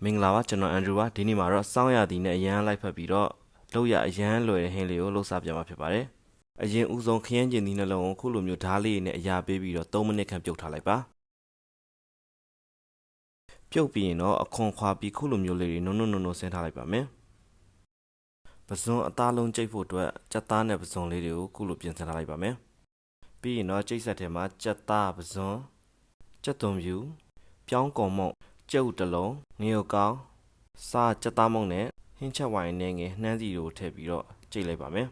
မင်္ဂလာပါကျွန်တော်အန်ဒရူပါဒီနေ့မှာတော့စောင်းရသည်နဲ့အရန်လိုက်ဖက်ပြီးတော့လောက်ရအရန်လွယ်တဲ့ဟင်းလေးကိုလှုပ်စားပြမှာဖြစ်ပါတယ်အရင်ဦးဆုံးခရမ်းကျင်သီးနှလုံးကိုခုလိုမျိုးဓားလေးနဲ့အရာပေးပြီးတော့3မိနစ်ခန့်ပြုတ်ထားလိုက်ပါပြုတ်ပြီးရင်တော့အခွန်ခွာပြီးခုလိုမျိုးလေးတွေနုံနုံဆင်းထားလိုက်ပါမယ်ပဇွန်အသားလုံးကြိတ်ဖို့အတွက်ကြက်သားနဲ့ပဇွန်လေးတွေကိုခုလိုပြင်ဆင်ထားလိုက်ပါမယ်ပြီးရင်တော့ကြိတ်ဆက်ထဲမှာကြက်သားပဇွန်ကြက်သွန်ဖြူပြောင်းကုန်မုံကျုပ်တစ်လုံးငရုတ်ကောင်းစားကြက်သားမုံနဲ့ဟင်းချက်ဝိုင်နဲ့ငယ်နှမ်းစီတွေကိုထည့်ပြီးတော့ကြိတ်လိုက်ပါမယ်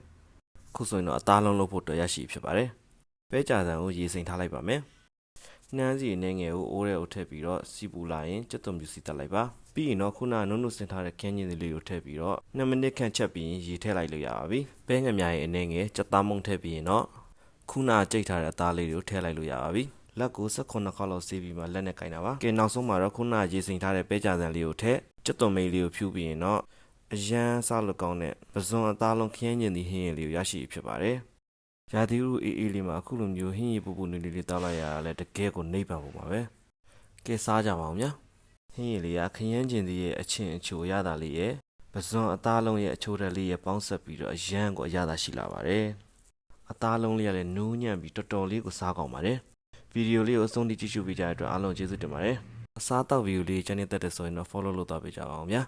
ခုဆိုရင်တော့အသားလုံးလုပ်ဖို့အတွက်ရရှိဖြစ်ပါတယ်ပဲကြာစံကိုရေစိမ်ထားလိုက်ပါမယ်နှမ်းစီနဲ့ငယ်ကိုအိုးထဲကိုထည့်ပြီးတော့စီပူလာရင်ကြက်သွန်ဖြူစီတက်လိုက်ပါပြီးရင်တော့ခုနကနုံဆင်ထားတဲ့ခင်းကျင်းလေးကိုထည့်ပြီးတော့2မိနစ်ခန့်ချက်ပြီးရင်ရေထည့်လိုက်လို့ရပါပြီပဲငမြရဲ့အနေငယ်ကြက်သားမုံထည့်ပြီးရင်တော့ခုနကြိတ်ထားတဲ့အသားလေးတွေကိုထည့်လိုက်လို့ရပါပြီလက်ကို18ခေါက်လောက်ဆေးပြီးမှလက်နဲ့ကင်တာပါကဲနောက်ဆုံးမှာတော့ခုနရေစိမ်ထားတဲ့ပဲကြာစံလေးကိုထည့်ကြက်သွန်မိတ်လေးကိုဖြူပြီးရင်တော့အရန်စားလို့ကောင်းတဲ့ပဇွန်အသားလုံးခင်းကျင်သည့်ဟင်းရည်လေးကိုရရှိဖြစ်ပါတယ်ရာသီဥတုအေးလေးမှာအခုလိုမျိုးဟင်းရည်ပူပူနွေးနွေးလေးတောက်လိုက်ရတာလည်းတကယ်ကိုနှိပ်ပန်ဖို့ပါပဲကဲစားကြပါအောင်ဗျာဟင်းရည်လေးကခရမ်းကျင်သည့်ရဲ့အချင်းအချိုရတာလေးရဲ့ပဇွန်အသားလုံးရဲ့အချိုတက်လေးရဲ့ပေါင်းဆက်ပြီးတော့အရန်ကိုအရသာရှိလာပါတယ်အသားလုံးလေးကလည်းနူးညံ့ပြီးတော်တော်လေးကိုစားကောင်းပါတယ်ဗီဒီယိုလေးကိုအဆုံးထိကြည့်ရှုပေးကြတဲ့အတွက်အားလုံးကျေးဇူးတင်ပါတယ်အစားတောက်ဗီဒီယိုလေးချန်နယ်တက်တဲ့ဆိုရင်တော့ follow လုပ်သွားပေးကြပါအောင်ဗျာ